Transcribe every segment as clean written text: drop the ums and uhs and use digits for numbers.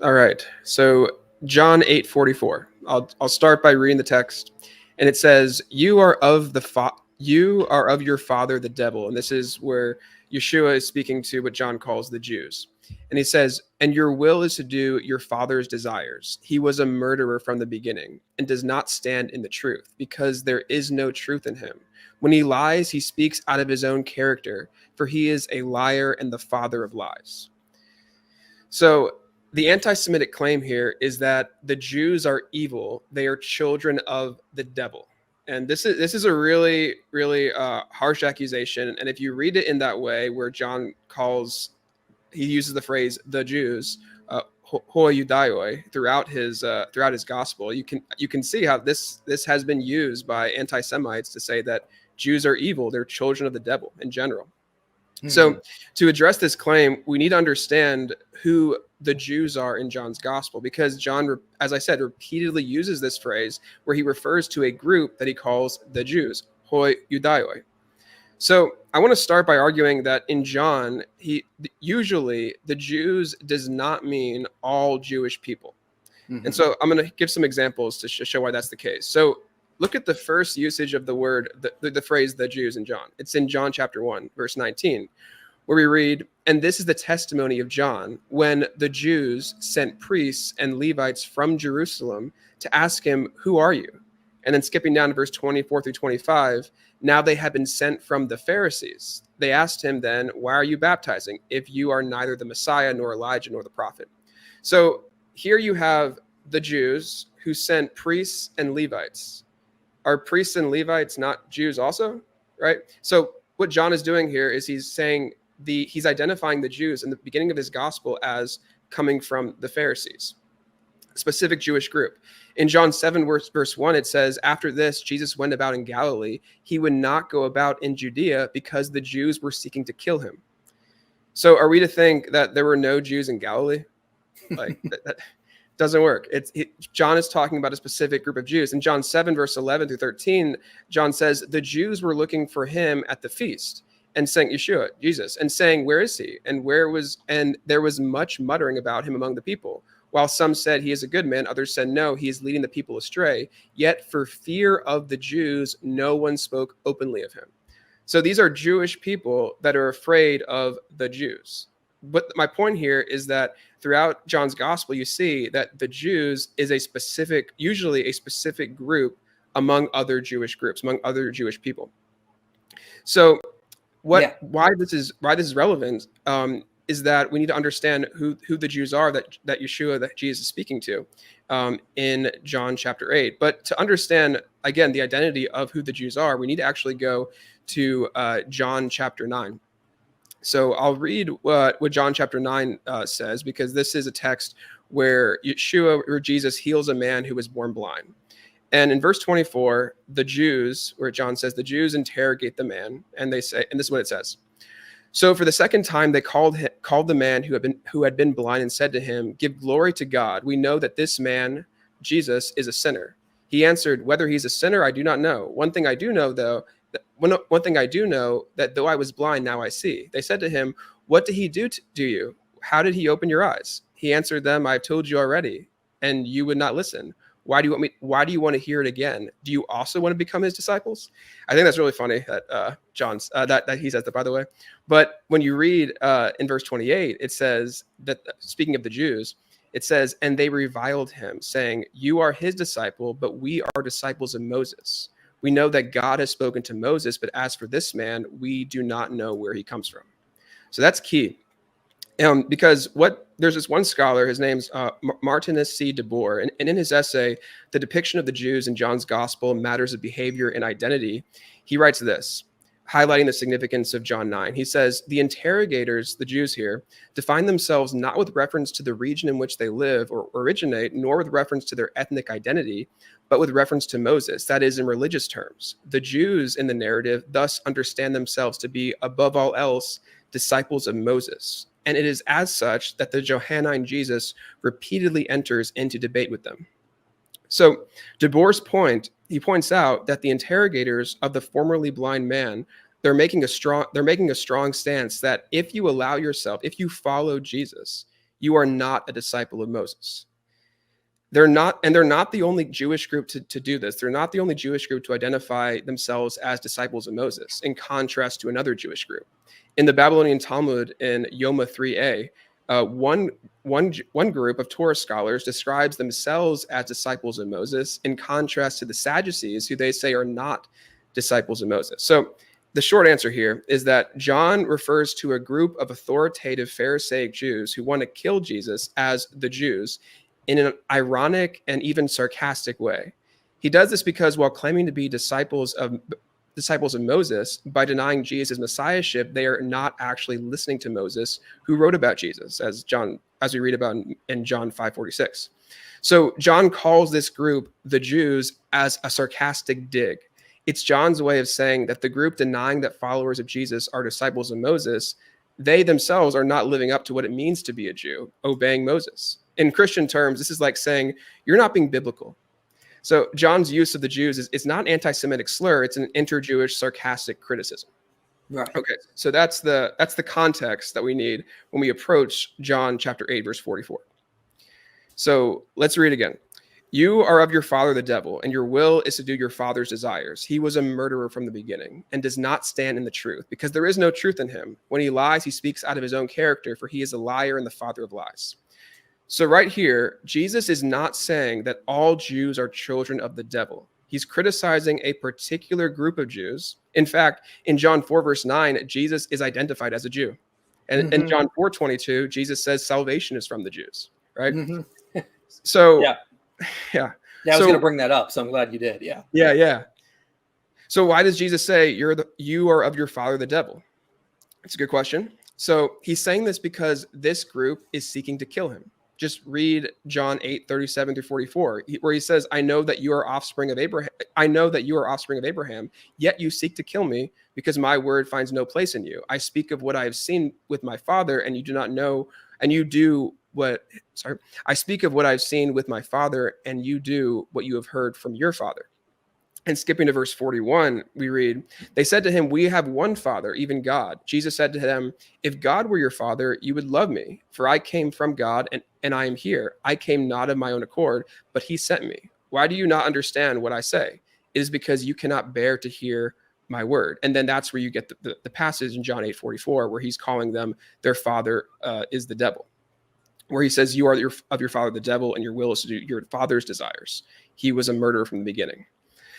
All right. So John 8:44. I'll start by reading the text, and it says, You are of your father the devil." And this is where Yeshua is speaking to what John calls the Jews. And he says, "And your will is to do your father's desires. He was a murderer from the beginning and does not stand in the truth, because there is no truth in him. When he lies, he speaks out of his own character, for he is a liar and the father of lies." So the anti-Semitic claim here is that the Jews are evil; they are children of the devil, and this is a really harsh accusation. And if you read it in that way, where he uses the phrase "the Jews," hoi judaioi, throughout his gospel, you can see how this has been used by anti-Semites to say that Jews are evil; they're children of the devil in general. So, to address this claim, we need to understand who the Jews are in John's gospel, because John, as I said, repeatedly uses this phrase where he refers to a group that he calls the Jews, hoi judaioi. So, I want to start by arguing that in John, usually the Jews does not mean all Jewish people. And so I'm going to give some examples to show why that's the case. So look at the first usage of the word, the phrase "the Jews" in John. It's in John chapter 1, verse 19, where we read, "And this is the testimony of John, when the Jews sent priests and Levites from Jerusalem to ask him, 'Who are you?'" And then skipping down to verse 24 through 25, "Now they have been sent from the Pharisees. They asked him then, 'Why are you baptizing, if you are neither the Messiah nor Elijah nor the prophet?'" So here you have the Jews who sent priests and Levites. Are priests and Levites not Jews also? Right? So what John is doing here is he's identifying the Jews in the beginning of his gospel as coming from the Pharisees, a specific Jewish group. In John 7, verse 1, it says, "After this, Jesus went about in Galilee. He would not go about in Judea because the Jews were seeking to kill him." So are we to think that there were no Jews in Galilee? Like that doesn't work. John is talking about a specific group of Jews. In John 7, verse 11 through 13, John says, "The Jews were looking for him at the feast and saying," Yeshua, Jesus, "and saying, 'Where is he?' And there was much muttering about him among the people. While some said, 'He is a good man,' others said, 'No, he is leading the people astray.' Yet for fear of the Jews, no one spoke openly of him." So these are Jewish people that are afraid of the Jews. But my point here is that throughout John's gospel, you see that the Jews is usually a specific group among other Jewish groups, among other Jewish people. So why this is relevant is that we need to understand who the Jews are that Yeshua, that Jesus is speaking to in John chapter 8. But to understand, again, the identity of who the Jews are, we need to actually go to John chapter 9. So I'll read what John chapter 9 says, because this is a text where Yeshua, or Jesus, heals a man who was born blind. And in verse 24, the Jews, where John says, the Jews interrogate the man, and they say, and this is what it says. "So for the second time, they called the man who had been blind and said to him, 'Give glory to God. We know that this man, Jesus, is a sinner.' He answered, 'Whether he's a sinner, I do not know. One thing I do know, that though I was blind, now I see.' They said to him, 'What did he do to you? How did he open your eyes?' He answered them, 'I have told you already, and you would not listen. Why do you want to hear it again? Do you also want to become his disciples?'" I think that's really funny that John's that he says that, by the way. But when you read in verse 28, it says that, speaking of the Jews, it says, "And they reviled him, saying, 'You are his disciple, but we are disciples of Moses. We know that God has spoken to Moses, but as for this man, we do not know where he comes from.'" So that's key. Because there's this one scholar, his name's Martinus C. de Boer, and in his essay, "The Depiction of the Jews in John's Gospel, Matters of Behavior and Identity," he writes this, highlighting the significance of John 9. He says, "The interrogators," the Jews here, "define themselves not with reference to the region in which they live or originate, nor with reference to their ethnic identity, but with reference to Moses, that is, in religious terms. The Jews in the narrative thus understand themselves to be, above all else, disciples of Moses. And it is as such that the Johannine Jesus repeatedly enters into debate with them." So De Boer's he points out that the interrogators of the formerly blind man, they're making a strong stance that if you follow Jesus, you are not a disciple of Moses. They're not the only Jewish group to do this. They're not the only Jewish group to identify themselves as disciples of Moses, in contrast to another Jewish group. In the Babylonian Talmud in Yoma 3a, one group of Torah scholars describes themselves as disciples of Moses, in contrast to the Sadducees, who they say are not disciples of Moses. So the short answer here is that John refers to a group of authoritative Pharisaic Jews who want to kill Jesus as the Jews, in an ironic and even sarcastic way. He does this because while claiming to be disciples of Moses, by denying Jesus' messiahship, they are not actually listening to Moses, who wrote about Jesus, as we read about in John 5:46. So John calls this group, the Jews, as a sarcastic dig. It's John's way of saying that the group denying that followers of Jesus are disciples of Moses, they themselves are not living up to what it means to be a Jew, obeying Moses. In Christian terms, this is like saying you're not being biblical. So John's use of the Jews is not an anti-Semitic slur; it's an inter-Jewish sarcastic criticism. Right. Okay, so that's the context that we need when we approach John chapter 8, verse 44. So let's read again. You are of your father the devil, and your will is to do your father's desires. He was a murderer from the beginning and does not stand in the truth, because there is no truth in him. When he lies, he speaks out of his own character, for he is a liar and the father of lies. So right here, Jesus is not saying that all Jews are children of the devil. He's criticizing a particular group of Jews. In fact, in John 4, verse 9, Jesus is identified as a Jew. And in John 4:22, Jesus says salvation is from the Jews, right? Mm-hmm. So, yeah. Yeah, I was going to bring that up, so I'm glad you did. Yeah. So why does Jesus say you are of your father the devil? It's a good question. So he's saying this because this group is seeking to kill him. Just read John 8:37 through 44, where he says, I know that you are offspring of Abraham. I know that you are offspring of Abraham, yet you seek to kill me because my word finds no place in you. I speak of what I have seen with my father, and you do not know, and you do what, I speak of what I've seen with my father, and you do what you have heard from your father. And skipping to verse 41, we read, they said to him, we have one father, even God. Jesus said to them, if God were your father, you would love me, for I came from God, and I am here. I came not of my own accord, but he sent me. Why do you not understand what I say? It is because you cannot bear to hear my word. And then that's where you get the passage in John 8:44, where he's calling them, their father is the devil, where he says, you are of your father the devil, and your will is to do your father's desires. He was a murderer from the beginning.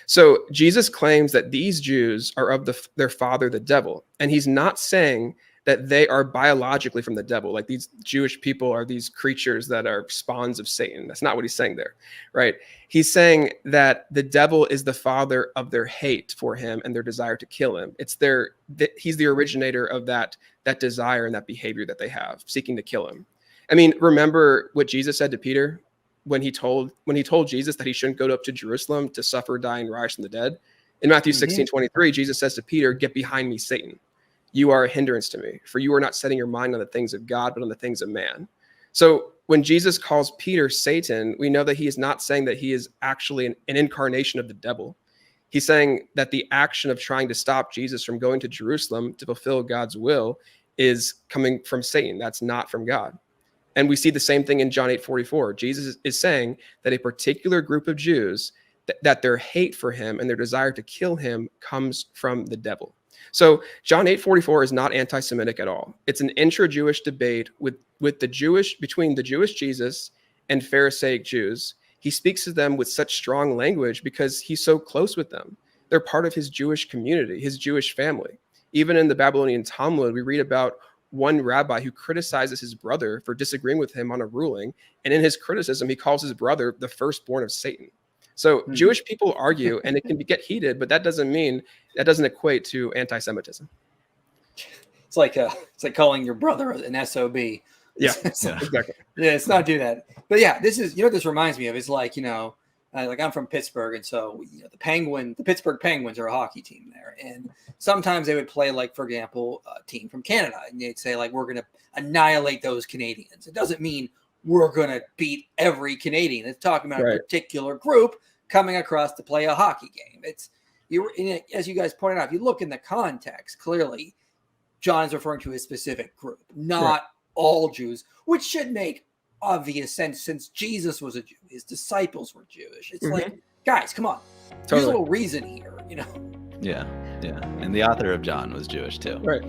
So Jesus claims that these Jews are of their father, the devil. And he's not saying that they are biologically from the devil. Like these Jewish people are these creatures that are spawns of Satan. That's not what he's saying there, right? He's saying that the devil is the father of their hate for him and their desire to kill him. He's the originator of that desire and that behavior that they have, seeking to kill him. I mean, remember what Jesus said to Peter when he told Jesus that he shouldn't go up to Jerusalem to suffer, die, and rise from the dead? In Matthew 16:23, Jesus says to Peter, get behind me, Satan. You are a hindrance to me, for you are not setting your mind on the things of God, but on the things of man. So when Jesus calls Peter Satan, we know that he is not saying that he is actually an incarnation of the devil. He's saying that the action of trying to stop Jesus from going to Jerusalem to fulfill God's will is coming from Satan. That's not from God. And we see the same thing in John 8:44. Jesus is saying that a particular group of Jews, that their hate for him and their desire to kill him comes from the devil. So John 8:44 is not anti-Semitic at all. It's an intra-Jewish debate between the Jewish Jesus and Pharisaic Jews. He speaks to them with such strong language because he's so close with them. They're part of his Jewish community, his Jewish family. Even in the Babylonian Talmud, we read about one rabbi who criticizes his brother for disagreeing with him on a ruling. And in his criticism, he calls his brother the firstborn of Satan. So Jewish people argue, and it can get heated, but that doesn't equate to anti-Semitism. It's like calling your brother an SOB. Yeah, exactly. Yeah, let's not do that. But yeah, this is, what this reminds me of is like I'm from Pittsburgh, and so the Pittsburgh Penguins are a hockey team there, and sometimes they would play, like, for example, a team from Canada, and they'd say, like, we're going to annihilate those Canadians. It doesn't mean we're going to beat every Canadian. It's talking about a particular group coming across to play a hockey game. As you guys pointed out, if you look in the context, clearly John is referring to a specific group, not all Jews, which should make obvious sense since Jesus was a Jew. His disciples were Jewish. It's like, guys, come on. There's a little reason here, you know? Yeah. And the author of John was Jewish too. Right.